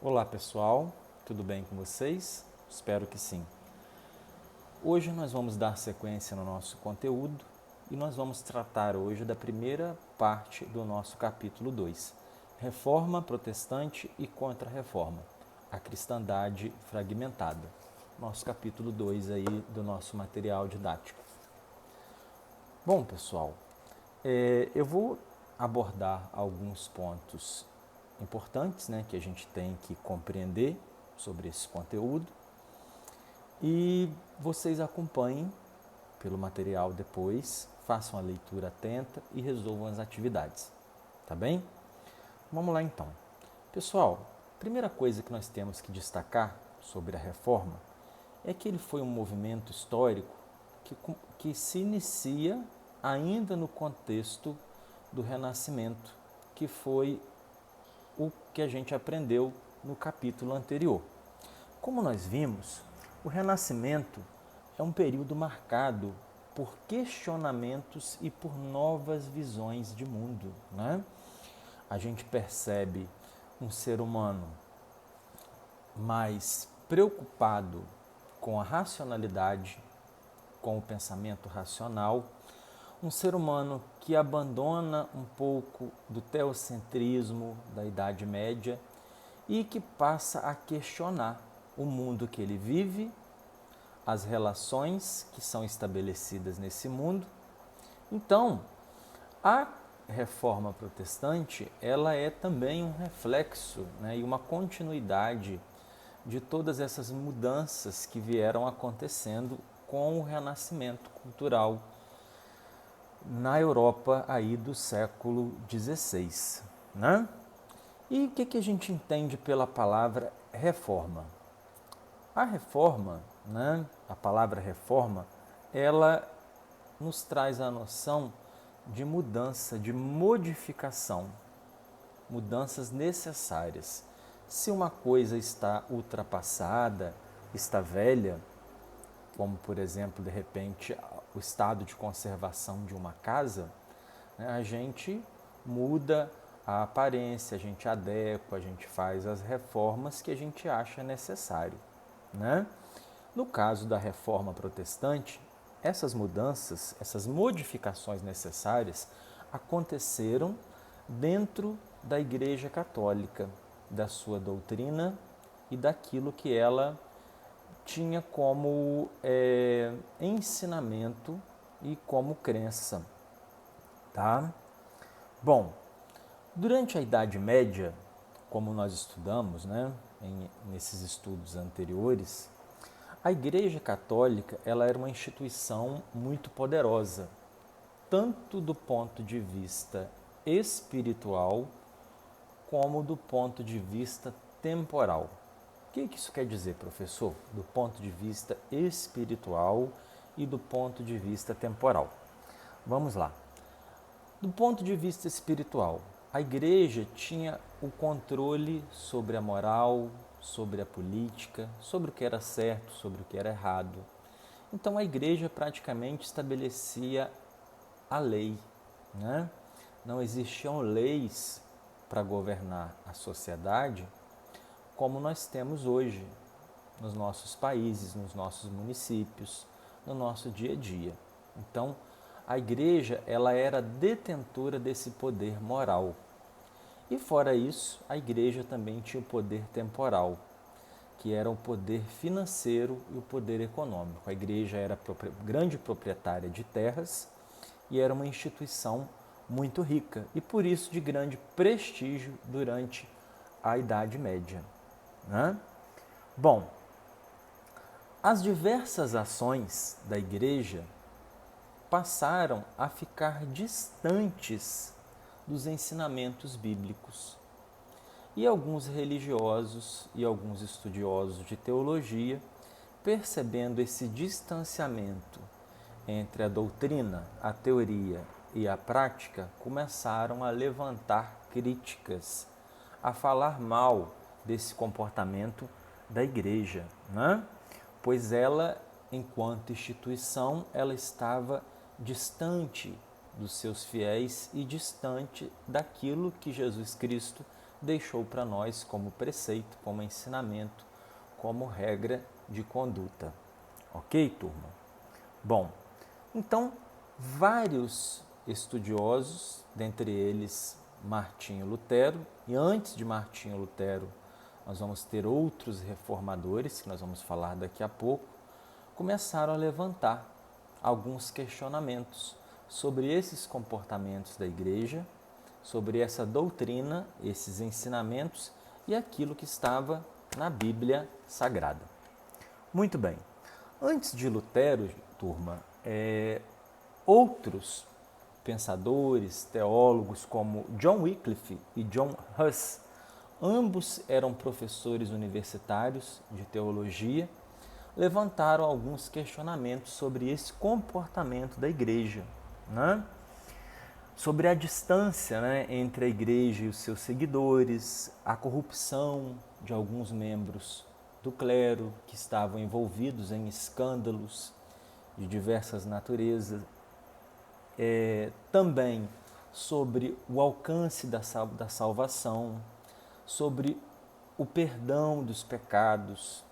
Olá pessoal, tudo bem com vocês? Espero que sim. Hoje nós vamos dar sequência no nosso conteúdo e nós vamos tratar hoje da primeira parte do nosso capítulo 2, Reforma Protestante e Contra-Reforma, a Cristandade Fragmentada. Nosso capítulo 2 aí do nosso material didático. Bom pessoal, eu vou abordar alguns pontos importantes, que a gente tem que compreender sobre esse conteúdo e vocês acompanhem pelo material depois, façam a leitura atenta e resolvam as atividades, tá bem? Vamos lá então. Pessoal, a primeira coisa que nós temos que destacar sobre a reforma é que ele foi um movimento histórico que se inicia ainda no contexto do Renascimento, que foi o que a gente aprendeu no capítulo anterior. Como nós vimos, o Renascimento é um período marcado por questionamentos e por novas visões de mundo, né? A gente percebe um ser humano mais preocupado com a racionalidade, com o pensamento racional, um ser humano que abandona um pouco do teocentrismo da Idade Média e que passa a questionar o mundo que ele vive, as relações que são estabelecidas nesse mundo. Então, a reforma protestante, ela é também um reflexo, e uma continuidade de todas essas mudanças que vieram acontecendo com o renascimento cultural na Europa aí do século XVI, né? E o que a gente entende pela palavra reforma? A reforma, a palavra reforma, ela nos traz a noção de mudança, de modificação, mudanças necessárias. Se uma coisa está ultrapassada, está velha, como por exemplo, de repente, o estado de conservação de uma casa, a gente muda a aparência, a gente adequa, a gente faz as reformas que a gente acha necessário, né? No caso da reforma protestante, essas mudanças, essas modificações necessárias aconteceram dentro da Igreja Católica, da sua doutrina e daquilo que ela tinha como ensinamento e como crença, tá? Bom, durante a Idade Média, como nós estudamos, nesses estudos anteriores, a Igreja Católica ela era uma instituição muito poderosa, tanto do ponto de vista espiritual como do ponto de vista temporal. O que isso quer dizer, professor? Do ponto de vista espiritual e do ponto de vista temporal. Vamos lá. Do ponto de vista espiritual, a igreja tinha o controle sobre a moral, sobre a política, sobre o que era certo, sobre o que era errado. Então a igreja praticamente estabelecia a lei, né? Não existiam leis para governar a sociedade como nós temos hoje nos nossos países, nos nossos municípios, no nosso dia a dia. Então, a igreja ela era detentora desse poder moral. E fora isso, a igreja também tinha o poder temporal, que era o poder financeiro e o poder econômico. A igreja era grande proprietária de terras e era uma instituição muito rica e por isso de grande prestígio durante a Idade Média, né? Bom, as diversas ações da igreja passaram a ficar distantes dos ensinamentos bíblicos. E alguns religiosos e alguns estudiosos de teologia, percebendo esse distanciamento entre a doutrina, a teoria e a prática, começaram a levantar críticas, a falar mal desse comportamento da igreja, né? Pois ela, enquanto instituição, ela estava distante dos seus fiéis e distante daquilo que Jesus Cristo deixou para nós como preceito, como ensinamento, como regra de conduta. Ok, turma? Bom, então, vários estudiosos, dentre eles Martinho Lutero, e antes de Martinho Lutero, nós vamos ter outros reformadores, que nós vamos falar daqui a pouco, começaram a levantar alguns questionamentos sobre esses comportamentos da igreja, sobre essa doutrina, esses ensinamentos e aquilo que estava na Bíblia Sagrada. Muito bem. Antes de Lutero, turma, outros pensadores, teólogos como John Wycliffe e John Huss, ambos eram professores universitários de teologia, levantaram alguns questionamentos sobre esse comportamento da igreja, né? Sobre a distância, né, entre a igreja e os seus seguidores, a corrupção de alguns membros do clero que estavam envolvidos em escândalos de diversas naturezas, também sobre o alcance da salvação, sobre o perdão dos pecados.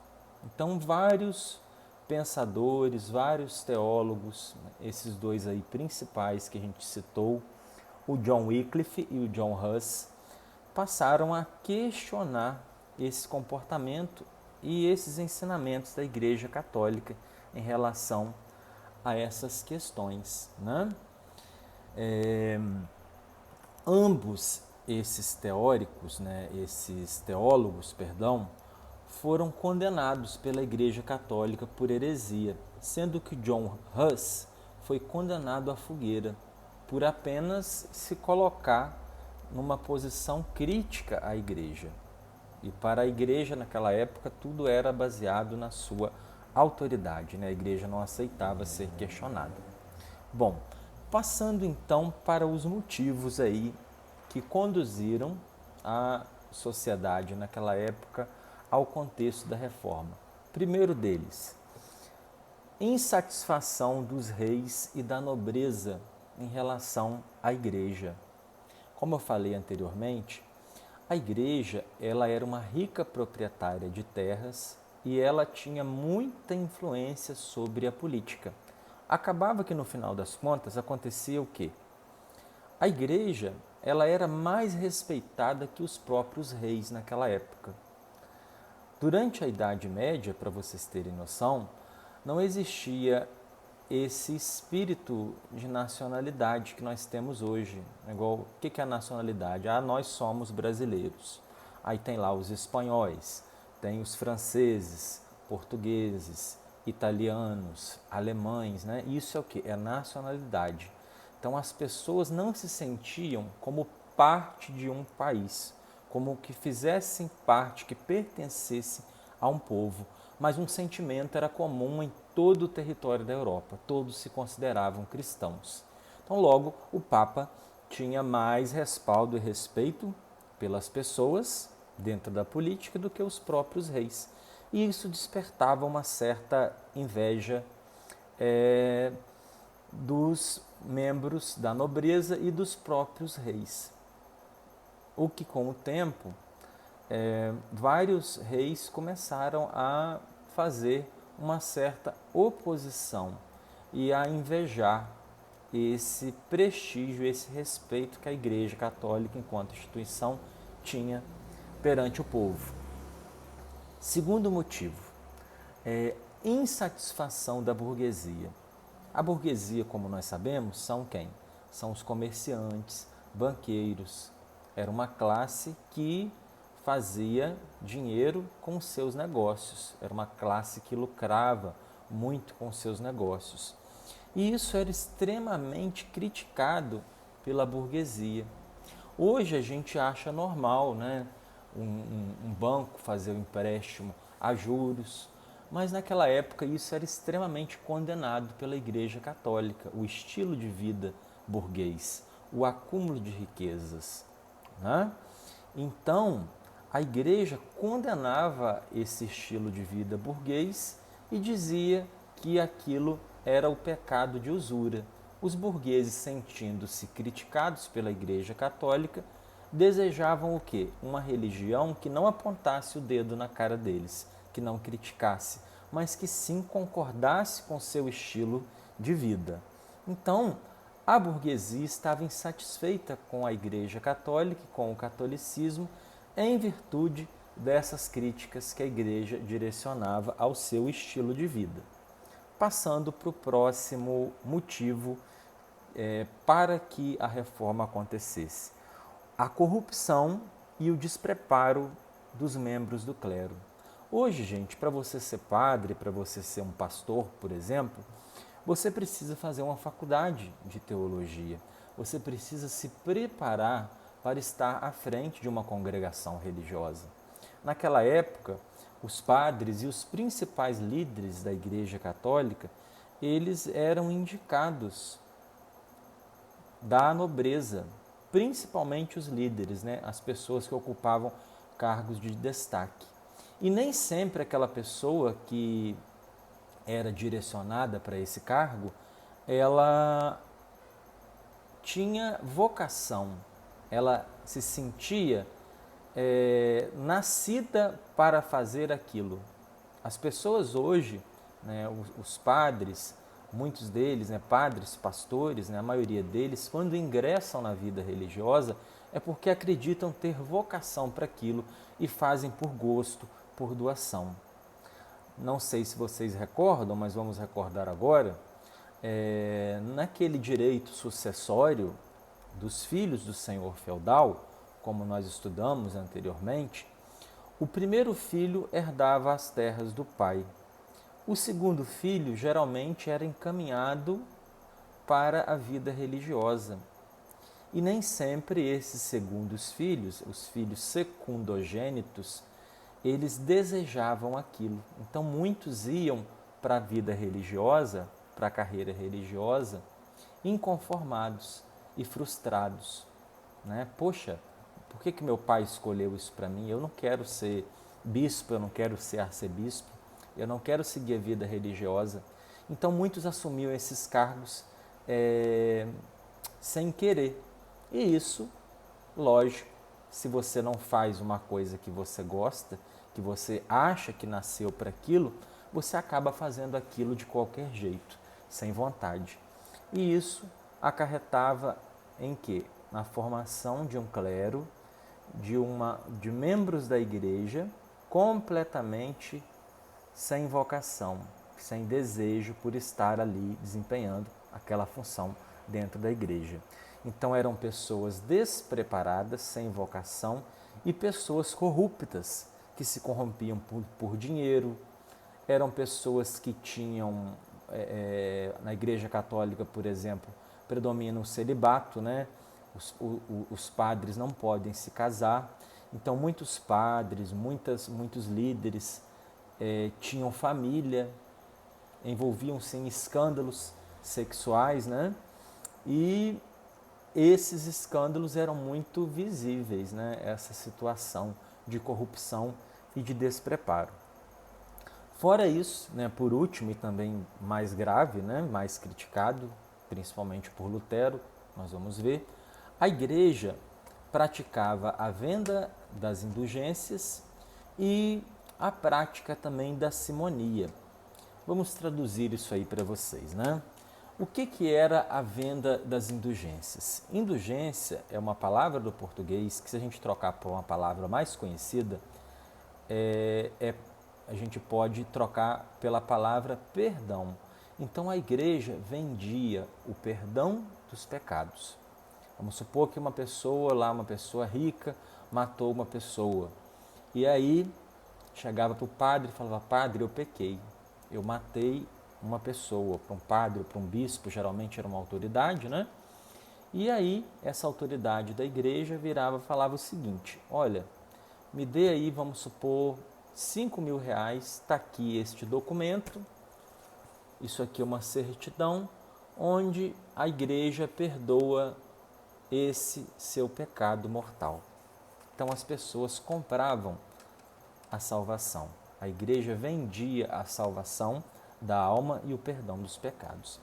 Então, vários pensadores, vários teólogos, esses dois aí principais que a gente citou, o John Wycliffe e o John Huss, passaram a questionar esse comportamento e esses ensinamentos da Igreja Católica em relação a essas questões, né? Ambos esses teóricos, né, esses teólogos, perdão, foram condenados pela Igreja Católica por heresia, sendo que John Huss foi condenado à fogueira por apenas se colocar numa posição crítica à Igreja. E para a Igreja, naquela época, tudo era baseado na sua autoridade, né? A Igreja não aceitava ser questionada. Bom, passando então para os motivos aí que conduziram a sociedade naquela época ao contexto da reforma. Primeiro deles, insatisfação dos reis e da nobreza em relação à igreja. Como eu falei anteriormente, a igreja ela era uma rica proprietária de terras e ela tinha muita influência sobre a política. Acabava que no final das contas acontecia o quê? A igreja ela era mais respeitada que os próprios reis naquela época. Durante a Idade Média, para vocês terem noção, não existia esse espírito de nacionalidade que nós temos hoje. Igual, o que é a nacionalidade? Nós somos brasileiros. Aí tem lá os espanhóis, tem os franceses, portugueses, italianos, alemães, né? Isso é o que? É a nacionalidade. Então as pessoas não se sentiam como parte de um país, como que fizessem parte, que pertencesse a um povo, mas um sentimento era comum em todo o território da Europa, todos se consideravam cristãos. Então logo o Papa tinha mais respaldo e respeito pelas pessoas dentro da política do que os próprios reis. E isso despertava uma certa inveja dos membros da nobreza e dos próprios reis. O que, com o tempo, vários reis começaram a fazer uma certa oposição e a invejar esse prestígio, esse respeito que a Igreja Católica, enquanto instituição, tinha perante o povo. Segundo motivo, insatisfação da burguesia. A burguesia, como nós sabemos, são quem? São os comerciantes, banqueiros. Era uma classe que fazia dinheiro com seus negócios. Era uma classe que lucrava muito com seus negócios. E isso era extremamente criticado pela burguesia. Hoje a gente acha normal, né? Um banco fazer um empréstimo a juros, mas naquela época isso era extremamente condenado pela Igreja Católica, o estilo de vida burguês, o acúmulo de riquezas, né? Então, a Igreja condenava esse estilo de vida burguês e dizia que aquilo era o pecado de usura. Os burgueses, sentindo-se criticados pela Igreja Católica, desejavam o quê? Uma religião que não apontasse o dedo na cara deles, que não criticasse, mas que sim concordasse com seu estilo de vida. Então, a burguesia estava insatisfeita com a Igreja Católica, com o catolicismo, em virtude dessas críticas que a Igreja direcionava ao seu estilo de vida. Passando para o próximo motivo para que a reforma acontecesse: a corrupção e o despreparo dos membros do clero. Hoje, gente, para você ser padre, para você ser um pastor, por exemplo, você precisa fazer uma faculdade de teologia. Você precisa se preparar para estar à frente de uma congregação religiosa. Naquela época, os padres e os principais líderes da Igreja Católica, eles eram indicados da nobreza, principalmente os líderes, né? As pessoas que ocupavam cargos de destaque. E nem sempre aquela pessoa que era direcionada para esse cargo, ela tinha vocação, ela se sentia nascida para fazer aquilo. As pessoas hoje, né, os padres, muitos deles, né, padres, pastores, né, a maioria deles, quando ingressam na vida religiosa, é porque acreditam ter vocação para aquilo e fazem por gosto, por doação. Não sei se vocês recordam, mas vamos recordar agora, naquele direito sucessório dos filhos do senhor feudal, como nós estudamos anteriormente, o primeiro filho herdava as terras do pai. O segundo filho geralmente era encaminhado para a vida religiosa. E nem sempre esses segundos filhos, os filhos secundogênitos, eles desejavam aquilo. Então muitos iam para a vida religiosa, para a carreira religiosa, inconformados e frustrados. Né? Poxa, por que meu pai escolheu isso para mim? Eu não quero ser bispo, eu não quero ser arcebispo, eu não quero seguir a vida religiosa. Então muitos assumiam esses cargos sem querer. E isso, lógico, se você não faz uma coisa que você gosta, que você acha que nasceu para aquilo, você acaba fazendo aquilo de qualquer jeito, sem vontade. E isso acarretava em quê? Na formação de um clero, de membros da igreja completamente sem vocação, sem desejo por estar ali desempenhando aquela função dentro da igreja. Então eram pessoas despreparadas, sem vocação, e pessoas corruptas, que se corrompiam por dinheiro. Eram pessoas que tinham, na Igreja Católica, por exemplo, predomina o celibato, né? Os padres não podem se casar. Então muitos padres, muitos líderes tinham família, envolviam-se em escândalos sexuais, né? E esses escândalos eram muito visíveis, né? Essa situação de corrupção e de despreparo. Fora isso, né, por último e também mais grave, né, mais criticado, principalmente por Lutero, nós vamos ver, a igreja praticava a venda das indulgências e a prática também da simonia. Vamos traduzir isso aí para vocês, né? O que era a venda das indulgências? Indulgência é uma palavra do português que, se a gente trocar por uma palavra mais conhecida, a gente pode trocar pela palavra perdão. Então a igreja vendia o perdão dos pecados. Vamos supor que uma pessoa rica, matou uma pessoa. E aí chegava para o padre e falava: padre, eu pequei, eu matei uma pessoa. Para um padre, para um bispo, geralmente era uma autoridade, né? E aí essa autoridade da igreja virava e falava o seguinte: olha, me dê aí, vamos supor, 5.000 reais, está aqui este documento, isso aqui é uma certidão, onde a igreja perdoa esse seu pecado mortal. Então as pessoas compravam a salvação. A igreja vendia a salvação da alma e o perdão dos pecados.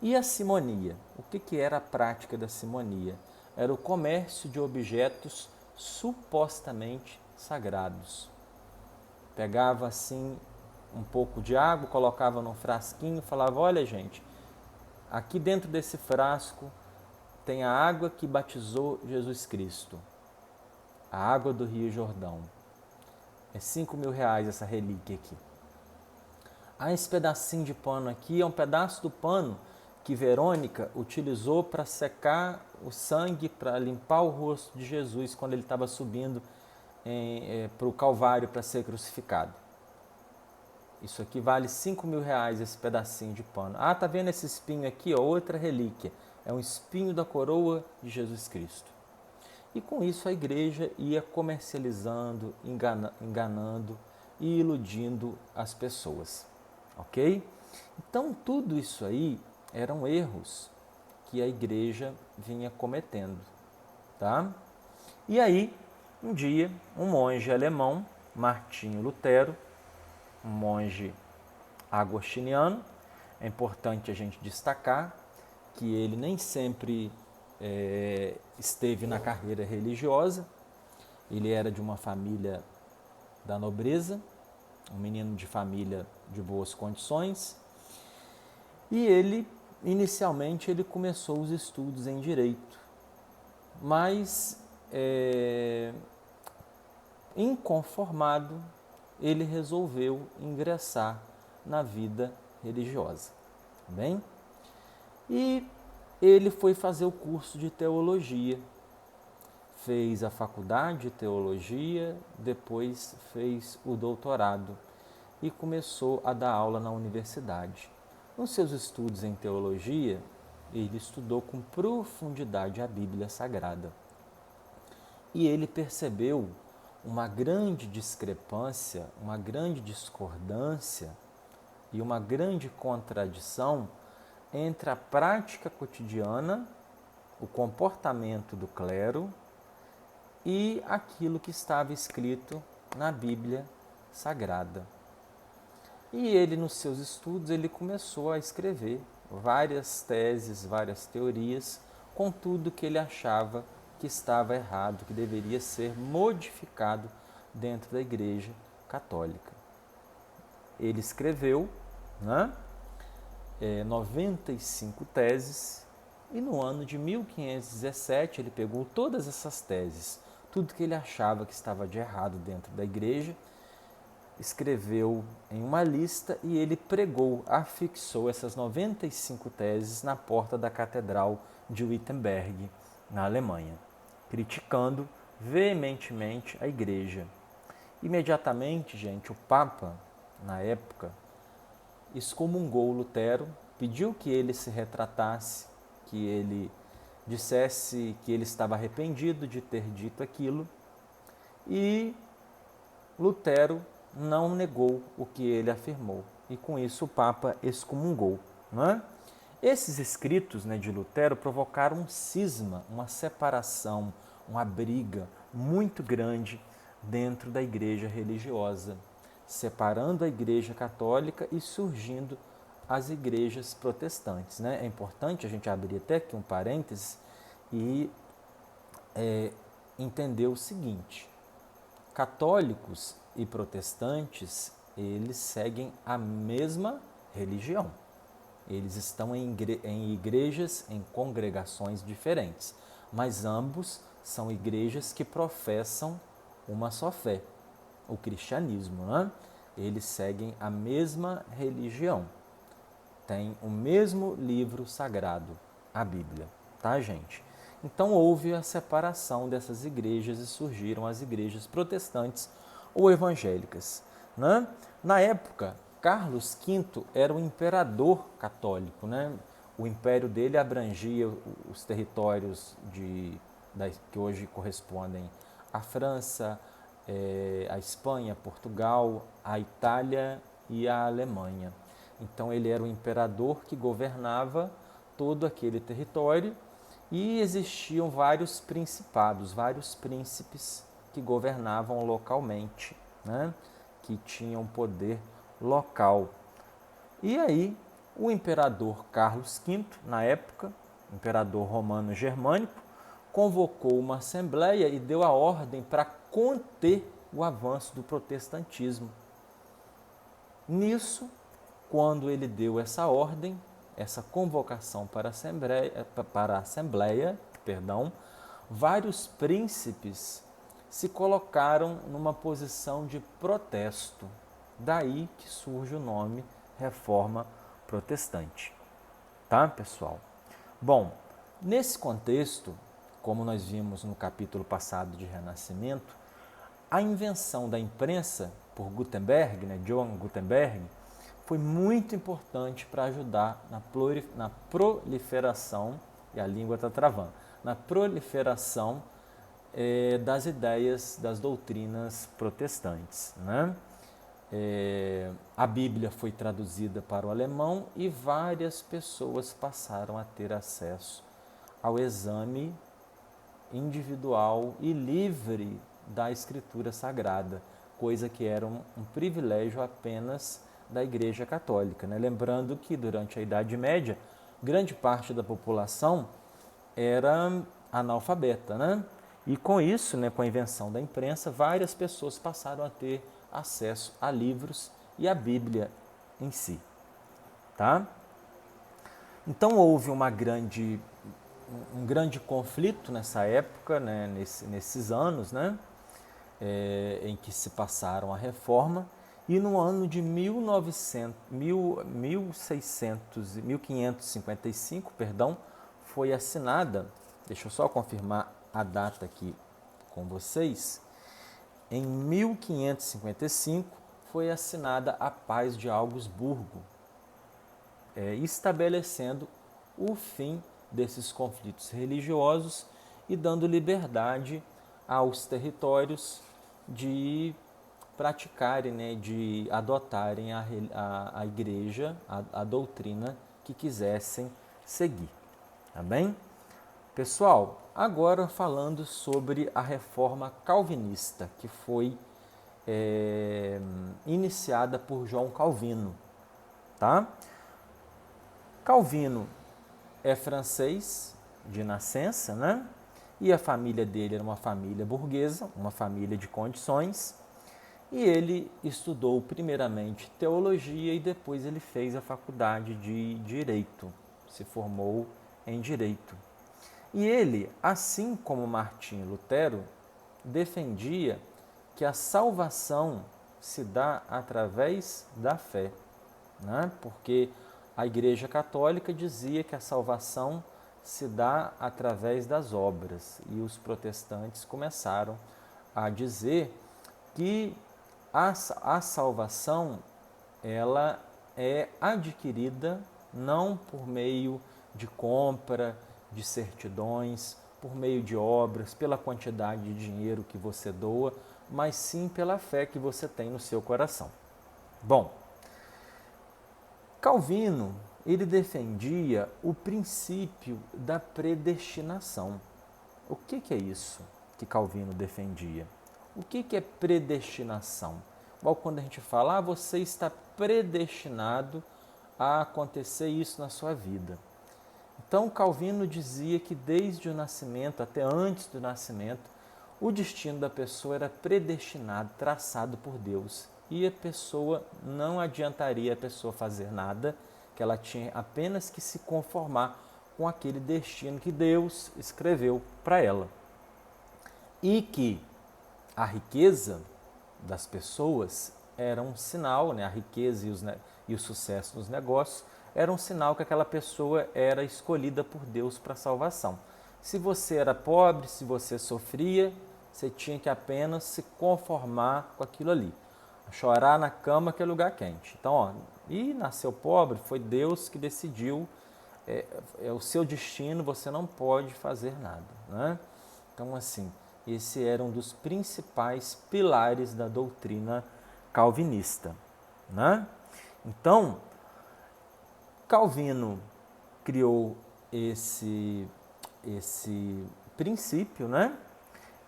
E a simonia? O que era a prática da simonia? era o comércio de objetos supostamente sagrados. Pegava assim um pouco de água, colocava num frasquinho, falava: olha, gente, aqui dentro desse frasco tem a água que batizou Jesus Cristo, a água do Rio Jordão. É 5.000 reais essa relíquia aqui. Esse pedacinho de pano aqui é um pedaço do pano que Verônica utilizou para secar o sangue, para limpar o rosto de Jesus quando ele estava subindo para o Calvário para ser crucificado. Isso aqui vale 5.000 reais, esse pedacinho de pano. Tá vendo esse espinho aqui? Outra relíquia. É um espinho da coroa de Jesus Cristo. E com isso a igreja ia comercializando, enganando e iludindo as pessoas. Ok? Então tudo isso aí eram erros que a igreja vinha cometendo. Tá? E aí, um dia, um monge alemão, Martinho Lutero, um monge agostiniano, é importante a gente destacar que ele nem sempre esteve na carreira religiosa, ele era de uma família da nobreza, um menino de família de boas condições, e ele, inicialmente, ele começou os estudos em direito, mas inconformado, ele resolveu ingressar na vida religiosa. Bem? E ele foi fazer o curso de teologia, fez a faculdade de teologia, depois fez o doutorado e começou a dar aula na universidade. Nos seus estudos em teologia, ele estudou com profundidade a Bíblia Sagrada. E ele percebeu uma grande discrepância, uma grande discordância e uma grande contradição entre a prática cotidiana, o comportamento do clero e aquilo que estava escrito na Bíblia Sagrada. E ele, nos seus estudos, ele começou a escrever várias teses, várias teorias, com tudo que ele achava que estava errado, que deveria ser modificado dentro da Igreja Católica. Ele escreveu 95 teses e no ano de 1517 ele pegou todas essas teses, tudo que ele achava que estava de errado dentro da Igreja, escreveu em uma lista e ele pregou, afixou essas 95 teses na porta da Catedral de Wittenberg, na Alemanha, criticando veementemente a Igreja. Imediatamente, gente, o Papa, na época, excomungou Lutero, pediu que ele se retratasse, que ele dissesse que ele estava arrependido de ter dito aquilo, e Lutero não negou o que ele afirmou, e com isso o Papa excomungou. Esses escritos de Lutero provocaram um cisma, uma separação, uma briga muito grande dentro da igreja religiosa, separando a igreja católica e surgindo as igrejas protestantes. É importante a gente abrir até aqui um parênteses e entender o seguinte: católicos e protestantes, eles seguem a mesma religião. Eles estão em igrejas, em congregações diferentes, mas ambos são igrejas que professam uma só fé, o cristianismo. Eles seguem a mesma religião, têm o mesmo livro sagrado, a Bíblia, tá, gente? Então houve a separação dessas igrejas e surgiram as igrejas protestantes ou evangélicas. Na época, Carlos V era o imperador católico. O império dele abrangia os territórios que hoje correspondem à França, à Espanha, Portugal, à Itália e à Alemanha. Então ele era o imperador que governava todo aquele território e existiam vários principados, vários príncipes que governavam localmente, que tinham poder local. E aí o imperador Carlos V, na época, imperador romano germânico, convocou uma assembleia e deu a ordem para conter o avanço do protestantismo. Nisso, quando ele deu essa ordem, essa convocação para a assembleia, vários príncipes se colocaram numa posição de protesto. Daí que surge o nome Reforma Protestante. Tá, pessoal? Bom, nesse contexto, como nós vimos no capítulo passado de Renascimento, a invenção da imprensa por Gutenberg, John Gutenberg, foi muito importante para ajudar na proliferação, e a língua está travando, na proliferação das ideias, das doutrinas protestantes. Né? A Bíblia foi traduzida para o alemão e várias pessoas passaram a ter acesso ao exame individual e livre da Escritura Sagrada, coisa que era um privilégio apenas da Igreja Católica. Né? Lembrando que durante a Idade Média, grande parte da população era analfabeta, né? E com isso, né, com a invenção da imprensa, várias pessoas passaram a ter acesso a livros e a Bíblia em si. Tá? Então houve um grande conflito nessa época, né, nesses anos, né, em que se passaram a reforma, e no ano de 1555, foi assinada, deixa eu só confirmar a data aqui com vocês, em 1555 foi assinada a Paz de Augsburgo, estabelecendo o fim desses conflitos religiosos e dando liberdade aos territórios de praticarem, né, de adotarem a igreja, a doutrina que quisessem seguir. Tá bem? Pessoal, agora falando sobre a reforma calvinista, que foi iniciada por João Calvino. Tá? Calvino é francês de nascença, né? E a família dele era uma família burguesa, uma família de condições, e ele estudou primeiramente teologia e depois ele fez a faculdade de Direito, se formou em Direito. E ele, assim como Martinho Lutero, defendia que a salvação se dá através da fé, né? Porque a Igreja Católica dizia que a salvação se dá através das obras, e os protestantes começaram a dizer que a salvação ela é adquirida não por meio de compra, de certidões, por meio de obras, pela quantidade de dinheiro que você doa, mas sim pela fé que você tem no seu coração. Bom, Calvino, ele defendia o princípio da predestinação. O que é isso que Calvino defendia? O que é predestinação? Igual quando a gente fala, você está predestinado a acontecer isso na sua vida. Então, Calvino dizia que desde o nascimento, até antes do nascimento, o destino da pessoa era predestinado, traçado por Deus. E a pessoa, não adiantaria a pessoa fazer nada, que ela tinha apenas que se conformar com aquele destino que Deus escreveu para ela. E que a riqueza das pessoas era um sinal, né? A riqueza e o sucesso nos negócios era um sinal que aquela pessoa era escolhida por Deus para a salvação. Se você era pobre, se você sofria, você tinha que apenas se conformar com aquilo ali. Chorar na cama que é lugar quente. Então, e nasceu pobre, foi Deus que decidiu, é o seu destino, você não pode fazer nada. Né? Então, assim, esse era um dos principais pilares da doutrina calvinista. Né? Então, Calvino criou esse princípio, né?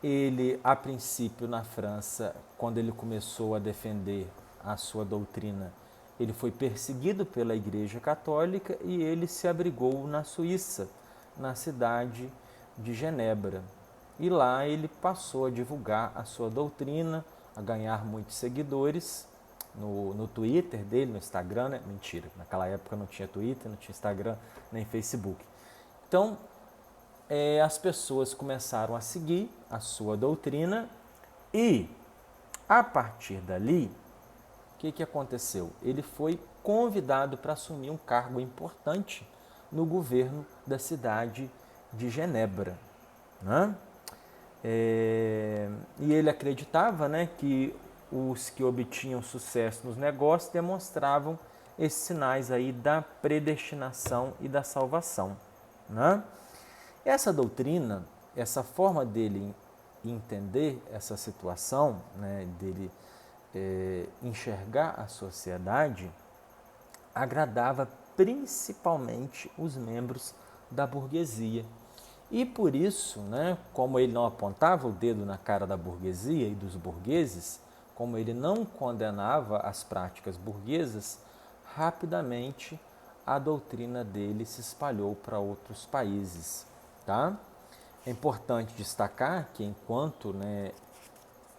Ele, a princípio, na França, quando ele começou a defender a sua doutrina, ele foi perseguido pela Igreja Católica e ele se abrigou na Suíça, na cidade de Genebra. E lá ele passou a divulgar a sua doutrina, a ganhar muitos seguidores no Twitter dele, no Instagram, né? Mentira, naquela época não tinha Twitter, não tinha Instagram, nem Facebook. Então, as pessoas começaram a seguir a sua doutrina e, a partir dali, o que aconteceu? Ele foi convidado para assumir um cargo importante no governo da cidade de Genebra, né? E ele acreditava, né, que os que obtinham sucesso nos negócios demonstravam esses sinais aí da predestinação e da salvação, né? Essa doutrina, essa forma dele entender essa situação, né, dele enxergar a sociedade, agradava principalmente os membros da burguesia. E por isso, né, como ele não apontava o dedo na cara da burguesia e dos burgueses, como ele não condenava as práticas burguesas, rapidamente a doutrina dele se espalhou para outros países. Tá? É importante destacar que enquanto, né,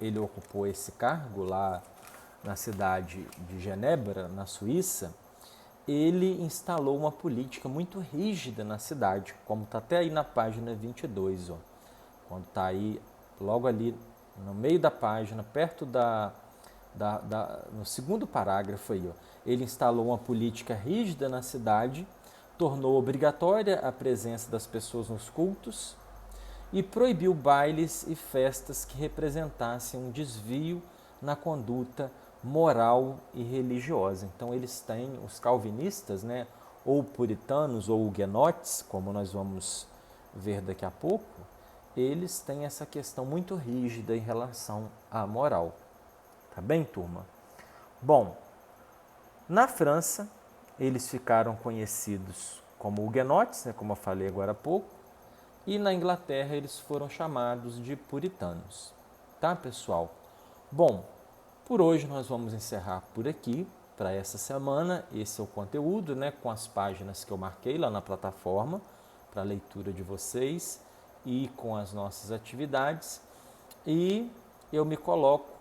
ele ocupou esse cargo lá na cidade de Genebra, na Suíça, ele instalou uma política muito rígida na cidade, como está até aí na página 22, ó, quando está aí, logo ali no meio da página, perto no segundo parágrafo aí, ó, ele instalou uma política rígida na cidade, tornou obrigatória a presença das pessoas nos cultos e proibiu bailes e festas que representassem um desvio na conduta moral e religiosa. Então eles têm, os calvinistas, né, ou puritanos ou huguenotes, como nós vamos ver daqui a pouco, eles têm essa questão muito rígida em relação à moral. Tá bem, turma? Bom, na França, eles ficaram conhecidos como huguenotes, né, como eu falei agora há pouco, e na Inglaterra eles foram chamados de puritanos. Tá, pessoal? Bom, por hoje nós vamos encerrar por aqui, para essa semana. Esse é o conteúdo, né, com as páginas que eu marquei lá na plataforma, para a leitura de vocês e com as nossas atividades. E eu me coloco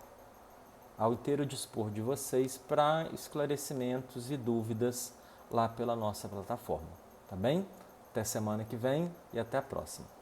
ao inteiro dispor de vocês para esclarecimentos e dúvidas lá pela nossa plataforma. Tá bem? Até semana que vem e até a próxima.